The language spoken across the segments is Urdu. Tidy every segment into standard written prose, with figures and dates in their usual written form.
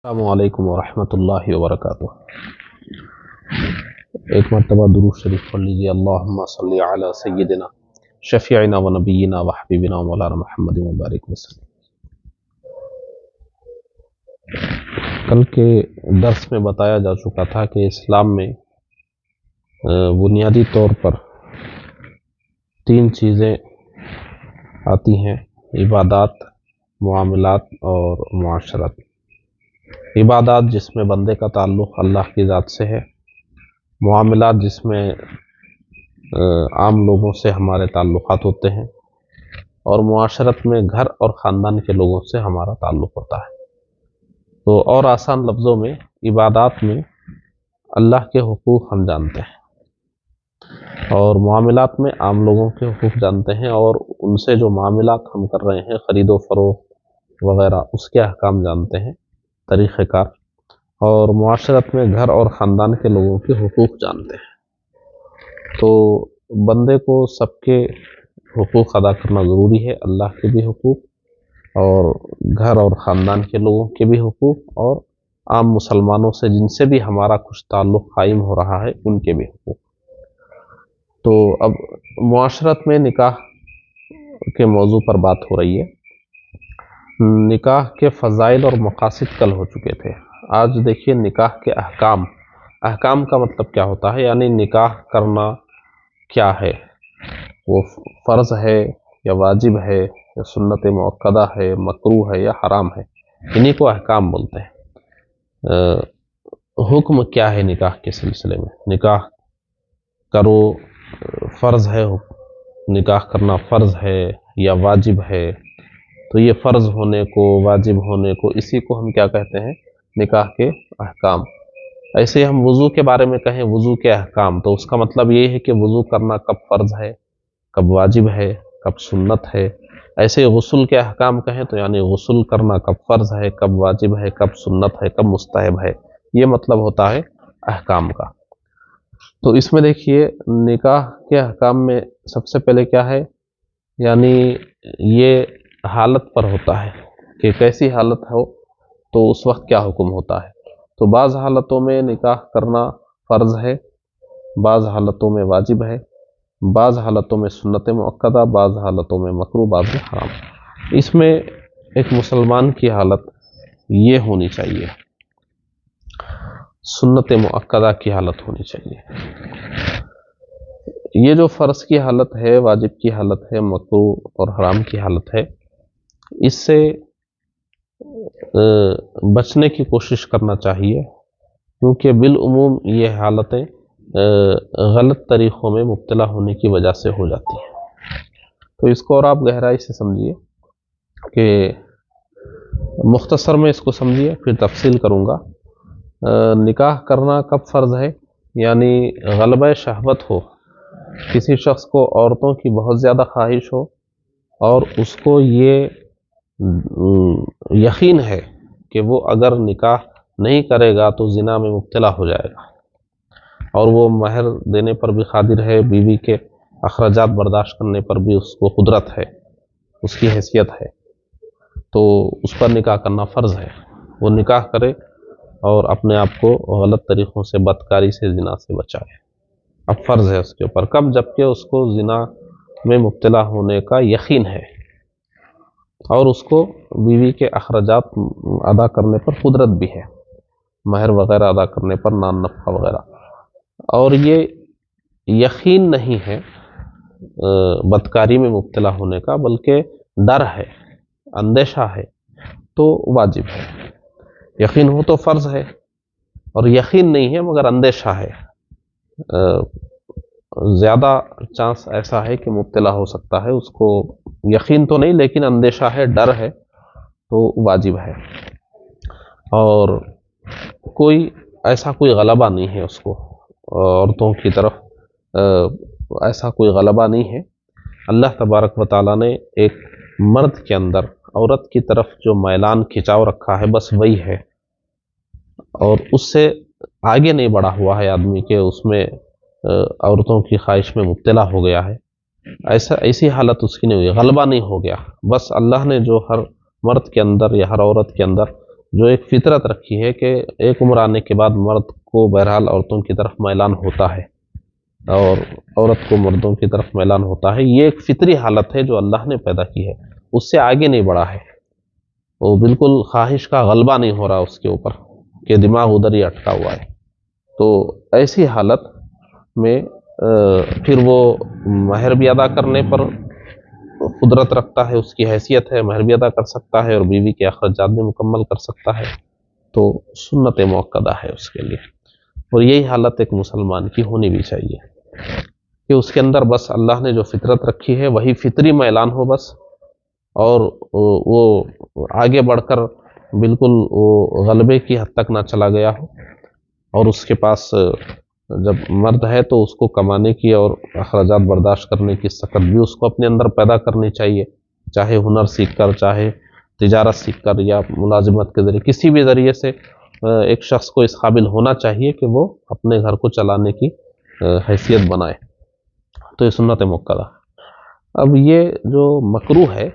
السلام علیکم ورحمۃ اللہ وبرکاتہ۔ ایک مرتبہ درود شریف پڑھ لیجیے۔ اللہم صلی علی سیدنا شفیعنا و نبینا و حبیبنا و مولانا محمد مبارک وسلم۔ کل کے درس میں بتایا جا چکا تھا کہ اسلام میں بنیادی طور پر تین چیزیں آتی ہیں: عبادات، معاملات اور معاشرت۔ عبادات جس میں بندے کا تعلق اللہ کی ذات سے ہے، معاملات جس میں عام لوگوں سے ہمارے تعلقات ہوتے ہیں، اور معاشرت میں گھر اور خاندان کے لوگوں سے ہمارا تعلق ہوتا ہے۔ تو اور آسان لفظوں میں عبادات میں اللہ کے حقوق ہم جانتے ہیں، اور معاملات میں عام لوگوں کے حقوق جانتے ہیں، اور ان سے جو معاملات ہم کر رہے ہیں، خرید و فروخت وغیرہ، اس کے احکام جانتے ہیں، طریقہ کار۔ اور معاشرت میں گھر اور خاندان کے لوگوں کے حقوق جانتے ہیں۔ تو بندے کو سب کے حقوق ادا کرنا ضروری ہے، اللہ کے بھی حقوق، اور گھر اور خاندان کے لوگوں کے بھی حقوق، اور عام مسلمانوں سے جن سے بھی ہمارا کچھ تعلق قائم ہو رہا ہے ان کے بھی حقوق۔ تو اب معاشرت میں نکاح کے موضوع پر بات ہو رہی ہے۔ نکاح کے فضائل اور مقاصد کل ہو چکے تھے۔ آج دیکھیے نکاح کے احکام۔ احکام کا مطلب کیا ہوتا ہے، یعنی نکاح کرنا کیا ہے، وہ فرض ہے یا واجب ہے یا سنت مؤکدہ ہے، مکروہ ہے یا حرام ہے، انہی کو احکام بولتے ہیں۔ حکم کیا ہے نکاح کے سلسلے میں، نکاح کرو فرض ہے، نکاح کرنا فرض ہے یا واجب ہے، تو یہ فرض ہونے کو، واجب ہونے کو، اسی کو ہم کیا کہتے ہیں، نکاح کے احکام۔ ایسے ہم وضو کے بارے میں کہیں وضو کے احکام، تو اس کا مطلب یہ ہے کہ وضو کرنا کب فرض ہے، کب واجب ہے، کب سنت ہے۔ ایسے غسل کے احکام کہیں تو یعنی غسل کرنا کب فرض ہے، کب واجب ہے، کب سنت ہے، کب مستحب ہے، یہ مطلب ہوتا ہے احکام کا۔ تو اس میں دیکھیے نکاح کے احکام میں سب سے پہلے کیا ہے، یعنی یہ حالت پر ہوتا ہے کہ کیسی حالت ہو تو اس وقت کیا حکم ہوتا ہے۔ تو بعض حالتوں میں نکاح کرنا فرض ہے، بعض حالتوں میں واجب ہے، بعض حالتوں میں سنت مؤکدہ، بعض حالتوں میں مکروہ، بعض میں حرام۔ اس میں ایک مسلمان کی حالت یہ ہونی چاہیے، سنت مؤکدہ کی حالت ہونی چاہیے۔ یہ جو فرض کی حالت ہے، واجب کی حالت ہے، مکروہ اور حرام کی حالت ہے، اس سے بچنے کی کوشش کرنا چاہیے، کیونکہ بالعموم یہ حالتیں غلط طریقوں میں مبتلا ہونے کی وجہ سے ہو جاتی ہیں۔ تو اس کو اور آپ گہرائی سے سمجھیے کہ مختصر میں اس کو سمجھیے، پھر تفصیل کروں گا۔ نکاح کرنا کب فرض ہے، یعنی غلبہ شہوت ہو، کسی شخص کو عورتوں کی بہت زیادہ خواہش ہو، اور اس کو یہ یقین ہے کہ وہ اگر نکاح نہیں کرے گا تو زنا میں مبتلا ہو جائے گا، اور وہ مہر دینے پر بھی قادر ہے، بیوی کے اخراجات برداشت کرنے پر بھی اس کو قدرت ہے، اس کی حیثیت ہے، تو اس پر نکاح کرنا فرض ہے۔ وہ نکاح کرے اور اپنے آپ کو غلط طریقوں سے، بدکاری سے، زنا سے بچائے، اب فرض ہے اس کے اوپر۔ کب؟ جبکہ اس کو زنا میں مبتلا ہونے کا یقین ہے، اور اس کو بیوی کے اخراجات ادا کرنے پر قدرت بھی ہے، مہر وغیرہ ادا کرنے پر، نان نفقہ وغیرہ، اور یہ یقین نہیں ہے بدکاری میں مبتلا ہونے کا، بلکہ ڈر ہے، اندیشہ ہے، تو واجب ہے۔ یقین ہو تو فرض ہے، اور یقین نہیں ہے مگر اندیشہ ہے، زیادہ چانس ایسا ہے کہ مبتلا ہو سکتا ہے، اس کو یقین تو نہیں لیکن اندیشہ ہے، ڈر ہے، تو واجب ہے۔ اور کوئی غلبہ نہیں ہے اس کو، عورتوں کی طرف ایسا کوئی غلبہ نہیں ہے۔ اللہ تبارک و تعالیٰ نے ایک مرد کے اندر عورت کی طرف جو میلان، کھچاؤ رکھا ہے، بس وہی ہے، اور اس سے آگے نہیں بڑھا ہوا ہے آدمی کہ اس میں عورتوں کی خواہش میں مبتلا ہو گیا ہے، ایسی حالت اس کی نہیں ہوئی، غلبہ نہیں ہو گیا۔ بس اللہ نے جو ہر مرد کے اندر یا ہر عورت کے اندر جو ایک فطرت رکھی ہے کہ ایک عمر آنے کے بعد مرد کو بہرحال عورتوں کی طرف میلان ہوتا ہے اور عورت کو مردوں کی طرف میلان ہوتا ہے، یہ ایک فطری حالت ہے جو اللہ نے پیدا کی ہے، اس سے آگے نہیں بڑھا ہے، وہ بالکل خواہش کا غلبہ نہیں ہو رہا اس کے اوپر کہ دماغ ادھر ہی اٹکا ہوا ہے۔ تو ایسی حالت میں پھر وہ مہر بھی ادا کرنے پر قدرت رکھتا ہے، اس کی حیثیت ہے، مہر بھی ادا کر سکتا ہے اور بیوی کے اخراجات بھی مکمل کر سکتا ہے، تو سنت موقدہ ہے اس کے لیے۔ اور یہی حالت ایک مسلمان کی ہونی بھی چاہیے کہ اس کے اندر بس اللہ نے جو فطرت رکھی ہے وہی فطری میلان ہو بس، اور وہ آگے بڑھ کر بالکل وہ غلبے کی حد تک نہ چلا گیا ہو، اور اس کے پاس جب مرد ہے تو اس کو کمانے کی اور اخراجات برداشت کرنے کی سخت بھی اس کو اپنے اندر پیدا کرنی چاہیے، چاہے ہنر سیکھ کر، چاہے تجارت سیکھ کر، یا ملازمت کے ذریعے، کسی بھی ذریعے سے ایک شخص کو اس قابل ہونا چاہیے کہ وہ اپنے گھر کو چلانے کی حیثیت بنائے، تو یہ سنت موقدہ۔ اب یہ جو مکروہ ہے،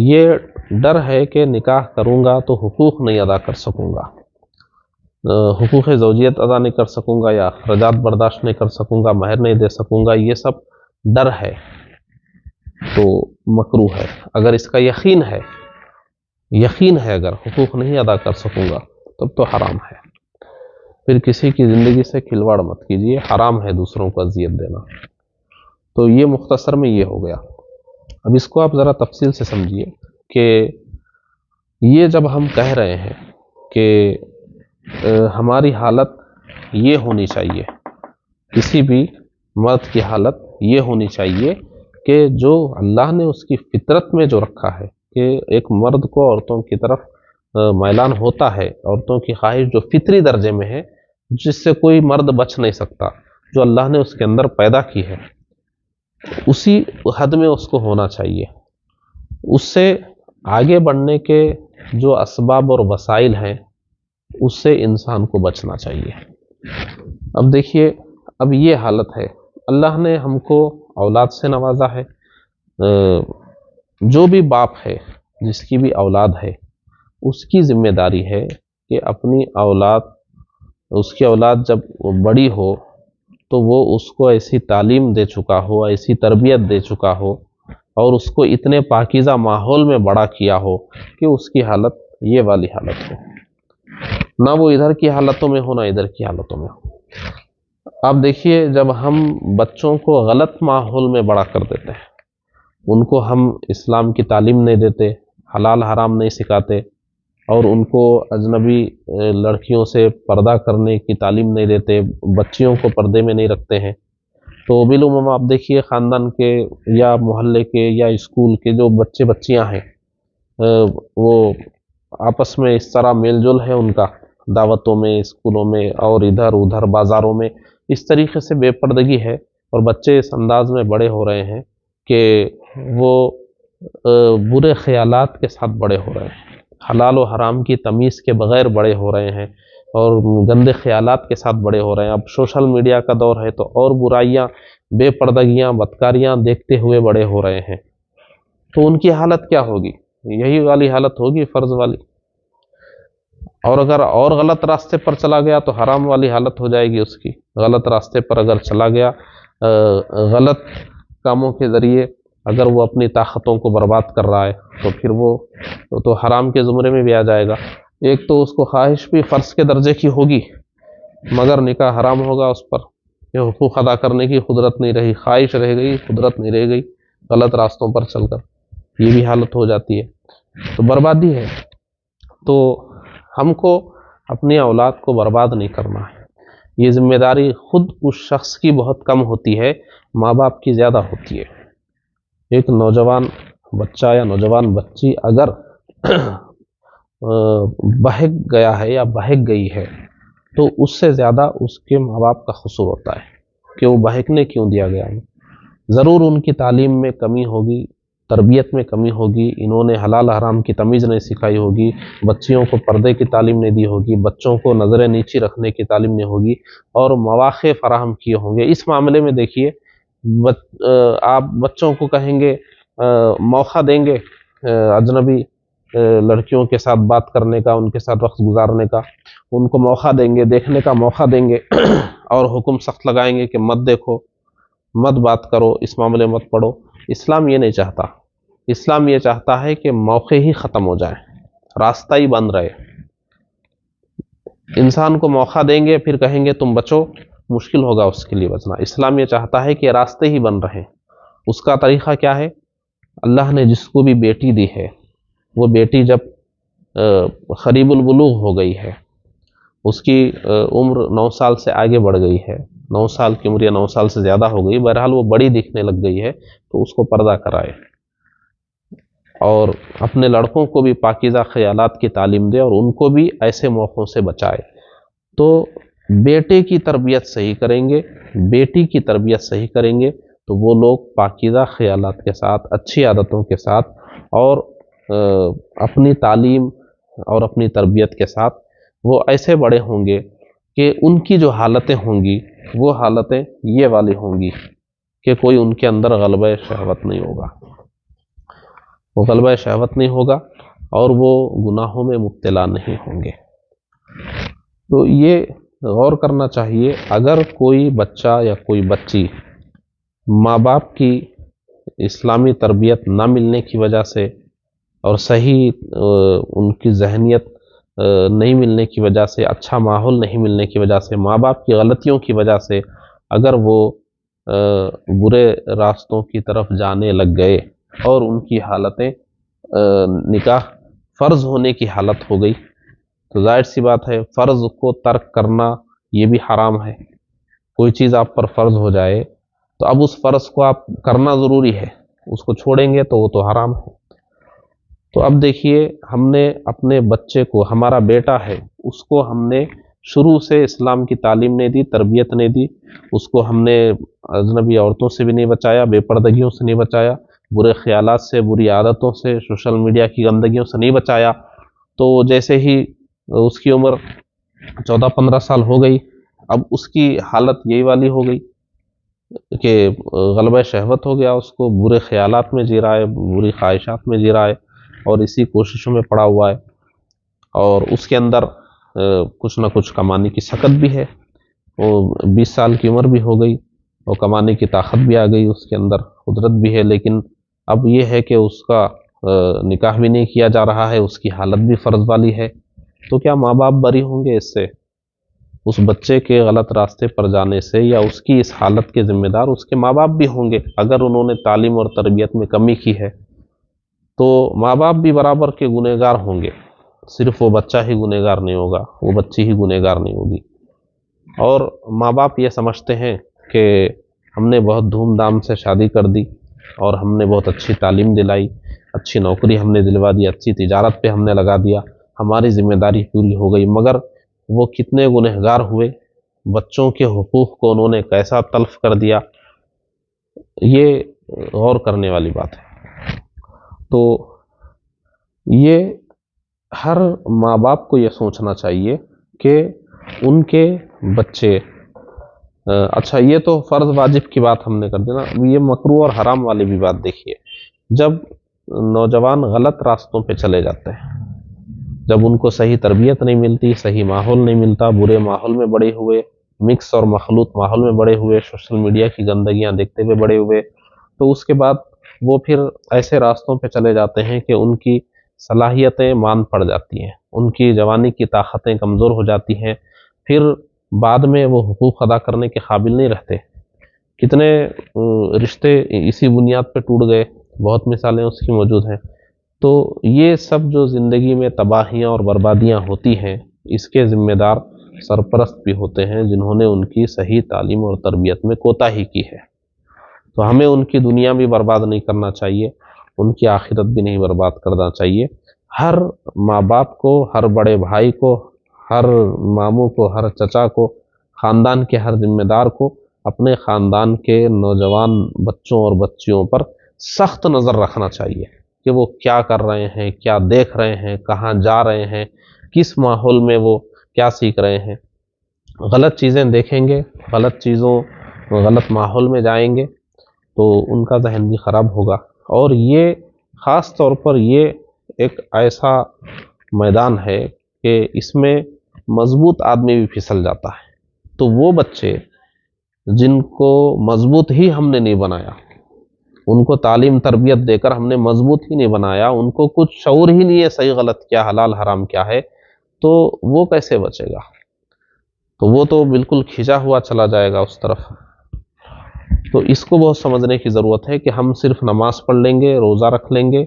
یہ ڈر ہے کہ نکاح کروں گا تو حقوق نہیں ادا کر سکوں گا، حقوق زوجیت ادا نہیں کر سکوں گا، یا اخراجات برداشت نہیں کر سکوں گا، مہر نہیں دے سکوں گا، یہ سب ڈر ہے تو مکروہ ہے۔ اگر اس کا یقین ہے اگر حقوق نہیں ادا کر سکوں گا تب تو حرام ہے، پھر کسی کی زندگی سے کھلواڑ مت کیجیے، حرام ہے دوسروں کو اذیت دینا۔ تو یہ مختصر میں یہ ہو گیا۔ اب اس کو آپ ذرا تفصیل سے سمجھیے کہ یہ جب ہم کہہ رہے ہیں کہ ہماری حالت یہ ہونی چاہیے، کسی بھی مرد کی حالت یہ ہونی چاہیے کہ جو اللہ نے اس کی فطرت میں جو رکھا ہے کہ ایک مرد کو عورتوں کی طرف میلان ہوتا ہے، عورتوں کی خواہش جو فطری درجے میں ہے، جس سے کوئی مرد بچ نہیں سکتا، جو اللہ نے اس کے اندر پیدا کی ہے، اسی حد میں اس کو ہونا چاہیے۔ اس سے آگے بڑھنے کے جو اسباب اور وسائل ہیں اس سے انسان کو بچنا چاہیے۔ اب دیکھیے، اب یہ حالت ہے، اللہ نے ہم کو اولاد سے نوازا ہے، جو بھی باپ ہے جس کی بھی اولاد ہے اس کی ذمہ داری ہے کہ اپنی اولاد، اس کی اولاد جب بڑی ہو تو وہ اس کو ایسی تعلیم دے چکا ہو، ایسی تربیت دے چکا ہو، اور اس کو اتنے پاکیزہ ماحول میں بڑا کیا ہو کہ اس کی حالت یہ والی حالت ہو، نہ وہ ادھر کی حالتوں میں ہو نہ ادھر کی حالتوں میں ہو۔ آپ دیکھیے، جب ہم بچوں کو غلط ماحول میں بڑا کر دیتے ہیں، ان کو ہم اسلام کی تعلیم نہیں دیتے، حلال حرام نہیں سکھاتے، اور ان کو اجنبی لڑکیوں سے پردہ کرنے کی تعلیم نہیں دیتے، بچیوں کو پردے میں نہیں رکھتے ہیں، تو بالعموم آپ دیکھیے خاندان کے یا محلے کے یا اسکول کے جو بچے بچیاں ہیں، وہ آپس میں اس طرح میل جول ہے ان کا، دعوتوں میں، اسکولوں میں اور ادھر ادھر بازاروں میں اس طریقے سے بے پردگی ہے، اور بچے اس انداز میں بڑے ہو رہے ہیں کہ وہ برے خیالات کے ساتھ بڑے ہو رہے ہیں، حلال و حرام کی تمیز کے بغیر بڑے ہو رہے ہیں، اور گندے خیالات کے ساتھ بڑے ہو رہے ہیں۔ اب سوشل میڈیا کا دور ہے تو اور برائیاں، بے پردگیاں، بدکاریاں دیکھتے ہوئے بڑے ہو رہے ہیں، تو ان کی حالت کیا ہوگی؟ یہی والی حالت ہوگی، فرض والی۔ اور اگر اور غلط راستے پر چلا گیا تو حرام والی حالت ہو جائے گی اس کی۔ غلط راستے پر اگر چلا گیا، غلط کاموں کے ذریعے اگر وہ اپنی طاقتوں کو برباد کر رہا ہے تو پھر وہ تو حرام کے زمرے میں بھی آ جائے گا۔ ایک تو اس کو خواہش بھی فرض کے درجے کی ہوگی مگر نکاح حرام ہوگا اس پر، یہ حقوق ادا کرنے کی قدرت نہیں رہی، خواہش رہ گئی، قدرت نہیں رہ گئی، غلط راستوں پر چل کر یہ بھی حالت ہو جاتی ہے، تو بربادی ہے۔ تو ہم کو اپنی اولاد کو برباد نہیں کرنا ہے، یہ ذمہ داری خود اس شخص کی بہت کم ہوتی ہے، ماں باپ کی زیادہ ہوتی ہے۔ ایک نوجوان بچہ یا نوجوان بچی اگر بہک گیا ہے یا بہک گئی ہے تو اس سے زیادہ اس کے ماں باپ کا قصور ہوتا ہے کہ وہ بہکنے کیوں دیا گیا ہے۔ ضرور ان کی تعلیم میں کمی ہوگی، تربیت میں کمی ہوگی، انہوں نے حلال حرام کی تمیز نہیں سکھائی ہوگی، بچیوں کو پردے کی تعلیم نہیں دی ہوگی، بچوں کو نظریں نیچی رکھنے کی تعلیم نہیں ہوگی، اور مواقع فراہم کیے ہوں گے۔ اس معاملے میں دیکھیے، آپ بچوں کو کہیں گے، موقع دیں گے اجنبی لڑکیوں کے ساتھ بات کرنے کا، ان کے ساتھ وقت گزارنے کا، ان کو موقع دیں گے، دیکھنے کا موقع دیں گے اور حکم سخت لگائیں گے کہ مت دیکھو، مت بات کرو، اس معاملے مت پڑھو۔ اسلام یہ نہیں چاہتا۔ اسلام یہ چاہتا ہے کہ موقع ہی ختم ہو جائے، راستہ ہی بند رہے۔ انسان کو موقع دیں گے پھر کہیں گے تم بچو، مشکل ہوگا اس کے لیے بچنا۔ اسلام یہ چاہتا ہے کہ راستے ہی بن رہے۔ اس کا طریقہ کیا ہے؟ اللہ نے جس کو بھی بیٹی دی ہے، وہ بیٹی جب قریب البلوغ ہو گئی ہے، اس کی عمر 9 سال سے آگے بڑھ گئی ہے، 9 سال کی عمر یا 9 سال سے زیادہ ہو گئی، بہرحال وہ بڑی دکھنے لگ گئی ہے، تو اس کو پردہ کرائے اور اپنے لڑکوں کو بھی پاکیزہ خیالات کی تعلیم دے اور ان کو بھی ایسے موقعوں سے بچائے۔ تو بیٹے کی تربیت صحیح کریں گے، بیٹی کی تربیت صحیح کریں گے تو وہ لوگ پاکیزہ خیالات کے ساتھ، اچھی عادتوں کے ساتھ اور اپنی تعلیم اور اپنی تربیت کے ساتھ وہ ایسے بڑے ہوں گے کہ ان کی جو حالتیں ہوں گی وہ حالتیں یہ والی ہوں گی کہ کوئی ان کے اندر غلبہ شہوت نہیں ہوگا، وہ غلبہ شہوت نہیں ہوگا اور وہ گناہوں میں مبتلا نہیں ہوں گے۔ تو یہ غور کرنا چاہیے، اگر کوئی بچہ یا کوئی بچی ماں باپ کی اسلامی تربیت نہ ملنے کی وجہ سے اور صحیح ان کی ذہنیت نہیں ملنے کی وجہ سے، اچھا ماحول نہیں ملنے کی وجہ سے، ماں باپ کی غلطیوں کی وجہ سے اگر وہ برے راستوں کی طرف جانے لگ گئے اور ان کی حالتیں نکاح فرض ہونے کی حالت ہو گئی، تو ظاہر سی بات ہے فرض کو ترک کرنا یہ بھی حرام ہے۔ کوئی چیز آپ پر فرض ہو جائے تو اب اس فرض کو آپ کرنا ضروری ہے، اس کو چھوڑیں گے تو وہ تو حرام ہے۔ تو اب دیکھیے، ہم نے اپنے بچے کو، ہمارا بیٹا ہے، اس کو ہم نے شروع سے اسلام کی تعلیم نہیں دی، تربیت نہیں دی، اس کو ہم نے اجنبی عورتوں سے بھی نہیں بچایا، بے پردگیوں سے نہیں بچایا، برے خیالات سے، بری عادتوں سے، سوشل میڈیا کی گندگیوں سے نہیں بچایا، تو جیسے ہی اس کی عمر 14-15 سال ہو گئی، اب اس کی حالت یہی والی ہو گئی کہ غلبہ شہوت ہو گیا، اس کو برے خیالات میں جی رہا ہے، بری خواہشات میں جی رہا ہے اور اسی کوششوں میں پڑا ہوا ہے، اور اس کے اندر کچھ نہ کچھ کمانے کی سکت بھی ہے، وہ 20 سال کی عمر بھی ہو گئی اور کمانے کی طاقت بھی آ گئی، اس کے اندر قدرت بھی ہے، لیکن اب یہ ہے کہ اس کا نکاح بھی نہیں کیا جا رہا ہے، اس کی حالت بھی فرض والی ہے، تو کیا ماں باپ بری ہوں گے اس سے؟ اس بچے کے غلط راستے پر جانے سے یا اس کی اس حالت کے ذمہ دار اس کے ماں باپ بھی ہوں گے۔ اگر انہوں نے تعلیم اور تربیت میں کمی کی ہے تو ماں باپ بھی برابر کے گنہگار ہوں گے، صرف وہ بچہ ہی گنہگار نہیں ہوگا، وہ بچی ہی گنہگار نہیں ہوگی۔ اور ماں باپ یہ سمجھتے ہیں کہ ہم نے بہت دھوم دھام سے شادی کر دی اور ہم نے بہت اچھی تعلیم دلائی، اچھی نوکری ہم نے دلوا دی، اچھی تجارت پہ ہم نے لگا دیا، ہماری ذمہ داری پوری ہو گئی، مگر وہ کتنے گنہگار ہوئے، بچوں کے حقوق کو انہوں نے کیسا تلف کر دیا، یہ غور کرنے والی بات ہے۔ تو یہ ہر ماں باپ کو یہ سوچنا چاہیے کہ ان کے بچے، اچھا یہ تو فرض واجب کی بات ہم نے کر دی نا، یہ مکروہ اور حرام والی بھی بات دیکھیے۔ جب نوجوان غلط راستوں پہ چلے جاتے ہیں، جب ان کو صحیح تربیت نہیں ملتی، صحیح ماحول نہیں ملتا، برے ماحول میں بڑے ہوئے، مکس اور مخلوط ماحول میں بڑے ہوئے، سوشل میڈیا کی گندگیاں دیکھتے ہوئے بڑے ہوئے، تو اس کے بعد وہ پھر ایسے راستوں پہ چلے جاتے ہیں کہ ان کی صلاحیتیں مان پڑ جاتی ہیں، ان کی جوانی کی طاقتیں کمزور ہو جاتی ہیں، پھر بعد میں وہ حقوق ادا کرنے کے قابل نہیں رہتے۔ کتنے رشتے اسی بنیاد پہ ٹوٹ گئے، بہت مثالیں اس کی موجود ہیں۔ تو یہ سب جو زندگی میں تباہیاں اور بربادیاں ہوتی ہیں، اس کے ذمہ دار سرپرست بھی ہوتے ہیں جنہوں نے ان کی صحیح تعلیم اور تربیت میں کوتاہی کی ہے۔ تو ہمیں ان کی دنیا بھی برباد نہیں کرنا چاہیے، ان کی آخرت بھی نہیں برباد کرنا چاہیے۔ ہر ماں باپ کو، ہر بڑے بھائی کو، ہر ماموں کو، ہر چچا کو، خاندان کے ہر ذمہ دار کو اپنے خاندان کے نوجوان بچوں اور بچیوں پر سخت نظر رکھنا چاہیے کہ وہ کیا کر رہے ہیں، کیا دیکھ رہے ہیں، کہاں جا رہے ہیں، کس ماحول میں وہ کیا سیکھ رہے ہیں۔ غلط چیزیں دیکھیں گے، غلط ماحول میں جائیں گے تو ان کا ذہن بھی خراب ہوگا، اور یہ خاص طور پر یہ ایک ایسا میدان ہے کہ اس میں مضبوط آدمی بھی پھسل جاتا ہے. تو وہ بچے جن کو مضبوط ہی ہم نے نہیں بنایا، ان کو تعلیم تربیت دے کر ہم نے مضبوط ہی نہیں بنایا، ان کو کچھ شعور ہی نہیں ہے صحیح غلط کیا، حلال حرام کیا ہے، تو وہ کیسے بچے گا؟ تو وہ تو بالکل کھنچا ہوا چلا جائے گا اس طرف. تو اس کو بہت سمجھنے کی ضرورت ہے کہ ہم صرف نماز پڑھ لیں گے، روزہ رکھ لیں گے،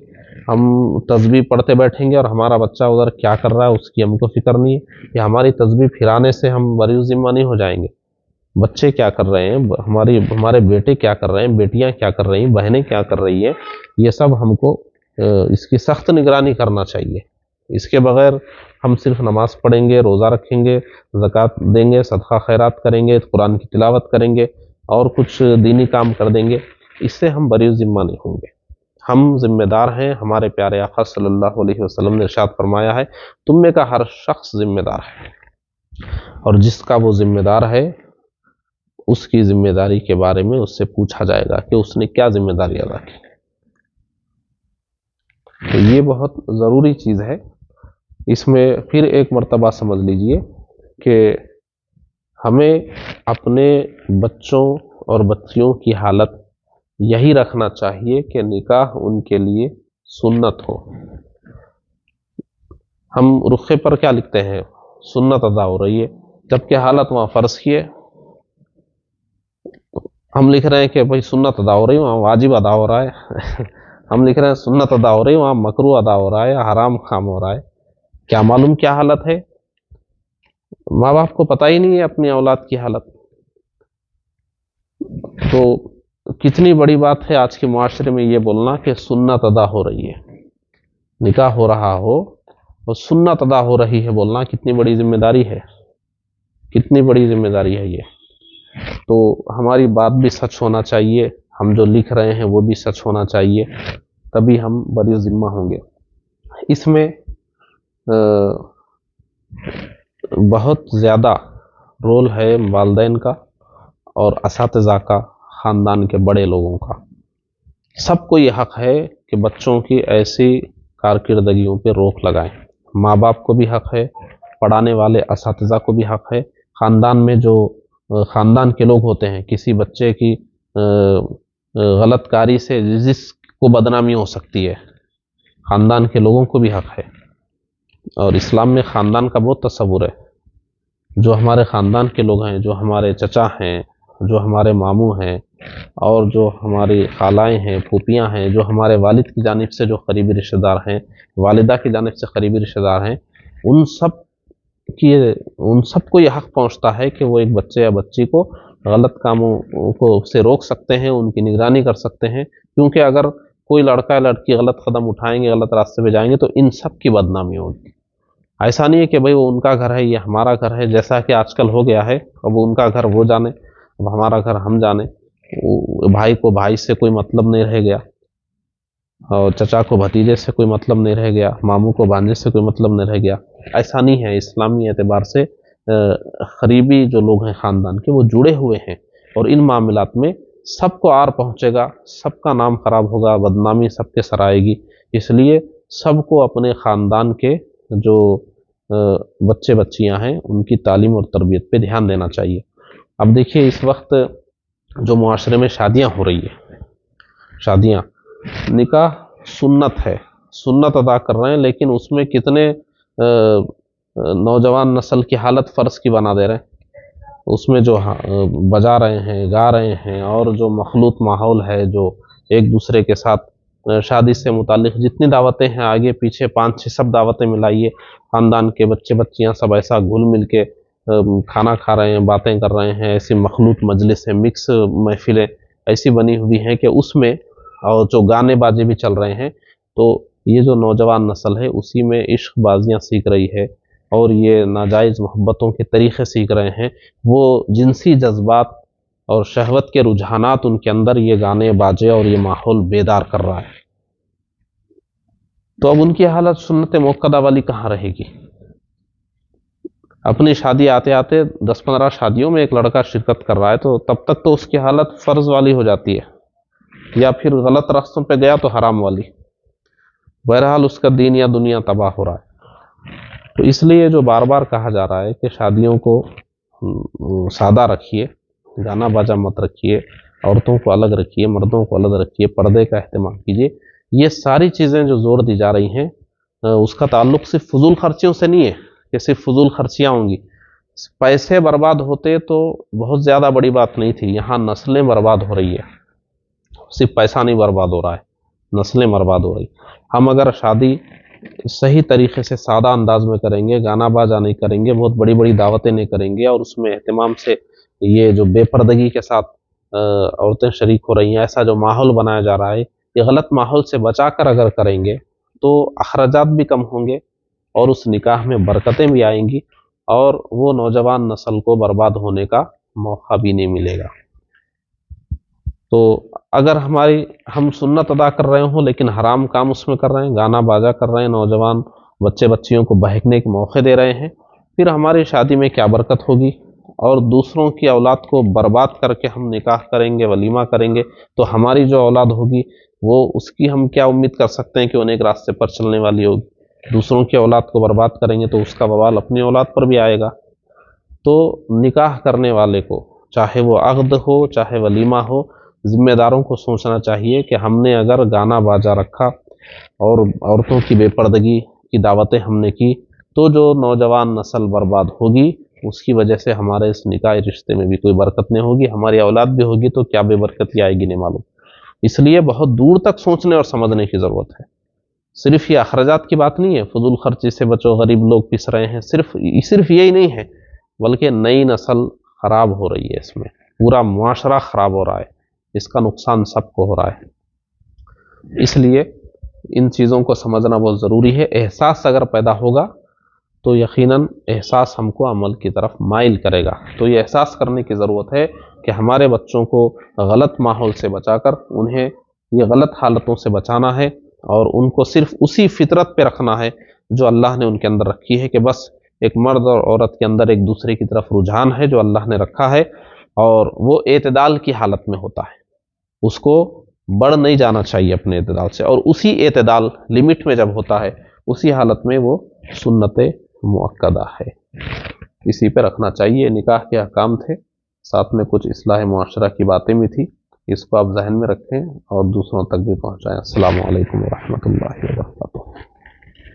ہم تسبیح پڑھتے بیٹھیں گے اور ہمارا بچہ ادھر کیا کر رہا ہے اس کی ہم کو فکر نہیں ہے، یا ہماری تسبیح پھرانے سے ہم بری ذمہ نہیں ہو جائیں گے. بچے کیا کر رہے ہیں، ہمارے بیٹے کیا کر رہے ہیں، بیٹیاں کیا کر رہی ہیں، بہنیں کیا کر رہی ہیں، یہ سب ہم کو اس کی سخت نگرانی کرنا چاہیے. اس کے بغیر ہم صرف نماز پڑھیں گے، روزہ رکھیں گے، زکوٰۃ دیں گے، صدقہ خیرات کریں گے، قرآن کی تلاوت کریں گے اور کچھ دینی کام کر دیں گے، اس سے ہم بری ذمہ نہیں ہوں گے. ہم ذمہ دار ہیں. ہمارے پیارے آقا صلی اللہ علیہ وسلم نے ارشاد فرمایا ہے، تم میں کا ہر شخص ذمہ دار ہے، اور جس کا وہ ذمہ دار ہے اس کی ذمہ داری کے بارے میں اس سے پوچھا جائے گا کہ اس نے کیا ذمہ داری ادا کی. تو یہ بہت ضروری چیز ہے. اس میں پھر ایک مرتبہ سمجھ لیجئے کہ ہمیں اپنے بچوں اور بچیوں کی حالت یہی رکھنا چاہیے کہ نکاح ان کے لیے سنت ہو. ہم رخے پر کیا لکھتے ہیں؟ سنت ادا ہو رہی ہے، جبکہ حالت وہاں فرض کی ہے. ہم لکھ رہے ہیں کہ بھائی سنت ادا ہو رہی ہے، وہاں واجب ادا ہو رہا ہے. ہم لکھ رہے ہیں سنت ادا ہو رہی ہے، وہاں مکروہ ادا ہو رہا ہے، حرام کام ہو رہا ہے. کیا معلوم کیا حالت ہے؟ ماں باپ کو پتہ ہی نہیں ہے اپنی اولاد کی حالت. تو کتنی بڑی بات ہے آج کے معاشرے میں یہ بولنا کہ سنت ادا ہو رہی ہے. نکاح ہو رہا ہو اور سنت ادا ہو رہی ہے بولنا کتنی بڑی ذمہ داری ہے، کتنی بڑی ذمہ داری ہے یہ. تو ہماری بات بھی سچ ہونا چاہیے، ہم جو لکھ رہے ہیں وہ بھی سچ ہونا چاہیے، تبھی ہم بری ذمہ ہوں گے. اس میں بہت زیادہ رول ہے والدین کا اور اساتذہ کا، خاندان کے بڑے لوگوں کا. سب کو یہ حق ہے کہ بچوں کی ایسی کارکردگیوں پہ روک لگائیں. ماں باپ کو بھی حق ہے، پڑھانے والے اساتذہ کو بھی حق ہے. خاندان میں جو خاندان کے لوگ ہوتے ہیں، کسی بچے کی غلط کاری سے جس کو بدنامی ہو سکتی ہے، خاندان کے لوگوں کو بھی حق ہے. اور اسلام میں خاندان کا بہت تصور ہے. جو ہمارے خاندان کے لوگ ہیں، جو ہمارے چچا ہیں، جو ہمارے ماموں ہیں، اور جو ہماری خالائیں ہیں، پھوپھیاں ہیں، جو ہمارے والد کی جانب سے جو قریبی رشتہ دار ہیں، والدہ کی جانب سے قریبی رشتہ دار ہیں، ان سب کو یہ حق پہنچتا ہے کہ وہ ایک بچے یا بچی کو غلط کاموں کو سے روک سکتے ہیں، ان کی نگرانی کر سکتے ہیں. کیونکہ اگر کوئی لڑکا یا لڑکی غلط قدم اٹھائیں گے، غلط راستے پہ جائیں گے، تو ان سب کی بدنامی ہوگی. ایسا نہیں ہے کہ بھئی وہ ان کا گھر ہے، یہ ہمارا گھر ہے، جیسا کہ آج کل ہو گیا ہے. اب ان کا گھر وہ جانے، اب ہمارا گھر ہم جانے. بھائی کو بھائی سے کوئی مطلب نہیں رہ گیا، اور چچا کو بھتیجے سے کوئی مطلب نہیں رہ گیا، ماموں کو بھانجے سے کوئی مطلب نہیں رہ گیا. ایسا نہیں ہے. اسلامی اعتبار سے قریبی جو لوگ ہیں خاندان کے، وہ جڑے ہوئے ہیں، اور ان معاملات میں سب کو آر پہنچے گا، سب کا نام خراب ہوگا، بدنامی سب کے سر آئے گی. اس لیے سب کو اپنے خاندان کے جو بچے بچیاں ہیں ان کی تعلیم اور تربیت پہ دھیان دینا چاہیے. اب دیکھیے اس وقت جو معاشرے میں شادیاں ہو رہی ہیں، شادیاں، نکاح سنت ہے، سنت ادا کر رہے ہیں، لیکن اس میں کتنے نوجوان نسل کی حالت فرض کی بنا دے رہے ہیں. اس میں جو بجا رہے ہیں، گا رہے ہیں، اور جو مخلوط ماحول ہے، جو ایک دوسرے کے ساتھ شادی سے متعلق جتنی دعوتیں ہیں، آگے پیچھے 5-6 سب دعوتیں ملائیے، خاندان کے بچے بچیاں سب ایسا گھل مل کے کھانا کھا رہے ہیں، باتیں کر رہے ہیں. ایسی مخلوط مجلس ہے، مکس محفلیں ایسی بنی ہوئی ہیں کہ اس میں، اور جو گانے باجے بھی چل رہے ہیں. تو یہ جو نوجوان نسل ہے اسی میں عشق بازیاں سیکھ رہی ہے، اور یہ ناجائز محبتوں کے طریقے سیکھ رہے ہیں. وہ جنسی جذبات اور شہوت کے رجحانات ان کے اندر یہ گانے باجے اور یہ ماحول بیدار کر رہا ہے. تو اب ان کی حالت سنت موقدہ والی کہاں رہے گی؟ اپنی شادی آتے آتے 10-15 شادیوں میں ایک لڑکا شرکت کر رہا ہے، تو تب تک تو اس کی حالت فرض والی ہو جاتی ہے، یا پھر غلط راستوں پہ گیا تو حرام والی. بہرحال اس کا دین یا دنیا تباہ ہو رہا ہے۔ تو اس لیے جو بار بار کہا جا رہا ہے کہ شادیوں کو سادہ رکھیے، گانا باجا مت رکھیے، عورتوں کو الگ رکھیے، مردوں کو الگ رکھیے، پردے کا اہتمام کیجیے، یہ ساری چیزیں جو زور دی جا رہی ہیں اس کا تعلق صرف فضول خرچیوں سے نہیں ہے کہ صرف فضول خرچیاں ہوں گی۔ پیسے برباد ہوتے تو بہت زیادہ بڑی بات نہیں تھی، یہاں نسلیں برباد ہو رہی ہے، صرف پیسہ نہیں برباد ہو رہا ہے، نسلیں برباد ہو رہی۔ ہم اگر شادی صحیح طریقے سے سادہ انداز میں کریں گے، گانا باجا نہیں کریں گے، بہت بڑی بڑی دعوتیں نہیں کریں گے، اور اس میں اہتمام سے یہ جو بے پردگی کے ساتھ عورتیں شریک ہو رہی ہیں، ایسا جو ماحول بنایا جا رہا ہے، یہ غلط ماحول سے بچا کر اگر کریں گے تو اخراجات بھی کم ہوں گے اور اس نکاح میں برکتیں بھی آئیں گی، اور وہ نوجوان نسل کو برباد ہونے کا موقع بھی نہیں ملے گا۔ تو اگر ہم سنت ادا کر رہے ہوں لیکن حرام کام اس میں کر رہے ہیں، گانا باجا کر رہے ہیں، نوجوان بچے بچیوں کو بہکنے کے موقع دے رہے ہیں، پھر ہماری شادی میں کیا برکت ہوگی؟ اور دوسروں کی اولاد کو برباد کر کے ہم نکاح کریں گے، ولیمہ کریں گے، تو ہماری جو اولاد ہوگی وہ اس کی ہم کیا امید کر سکتے ہیں کہ انہیں ایک راستے پر چلنے والی ہوگی؟ دوسروں کی اولاد کو برباد کریں گے تو اس کا وبال اپنی اولاد پر بھی آئے گا۔ تو نکاح کرنے والے کو چاہے وہ عقد ہو چاہے ولیمہ ہو، ذمہ داروں کو سوچنا چاہیے کہ ہم نے اگر گانا باجا رکھا اور عورتوں کی بے پردگی کی دعوتیں ہم نے کی تو جو نوجوان نسل برباد ہوگی اس کی وجہ سے ہمارے اس نکاحی رشتے میں بھی کوئی برکت نہیں ہوگی، ہماری اولاد بھی ہوگی تو کیا بے برکتی آئے گی نہیں معلوم۔ اس لیے بہت دور تک سوچنے اور سمجھنے کی ضرورت ہے۔ صرف یہ اخراجات کی بات نہیں ہے، فضول خرچی سے بچو، غریب لوگ پس رہے ہیں، صرف یہی نہیں ہے، بلکہ نئی نسل خراب ہو رہی ہے، اس میں پورا معاشرہ خراب ہو رہا ہے، اس کا نقصان سب کو ہو رہا ہے۔ اس لیے ان چیزوں کو سمجھنا بہت ضروری ہے۔ احساس اگر پیدا ہوگا تو یقیناً احساس ہم کو عمل کی طرف مائل کرے گا۔ تو یہ احساس کرنے کی ضرورت ہے کہ ہمارے بچوں کو غلط ماحول سے بچا کر انہیں یہ غلط حالتوں سے بچانا ہے، اور ان کو صرف اسی فطرت پہ رکھنا ہے جو اللہ نے ان کے اندر رکھی ہے، کہ بس ایک مرد اور عورت کے اندر ایک دوسرے کی طرف رجحان ہے جو اللہ نے رکھا ہے، اور وہ اعتدال کی حالت میں ہوتا ہے، اس کو بڑھ نہیں جانا چاہیے اپنے اعتدال سے، اور اسی اعتدال لمٹ میں جب ہوتا ہے اسی حالت میں وہ سنت مؤکدہ ہے، اسی پہ رکھنا چاہیے۔ نکاح کے احکام تھے، ساتھ میں کچھ اصلاح معاشرہ کی باتیں بھی تھی، اس کو آپ ذہن میں رکھیں اور دوسروں تک بھی پہنچائیں۔ السلام علیکم ورحمۃ اللہ وبرکاتہ۔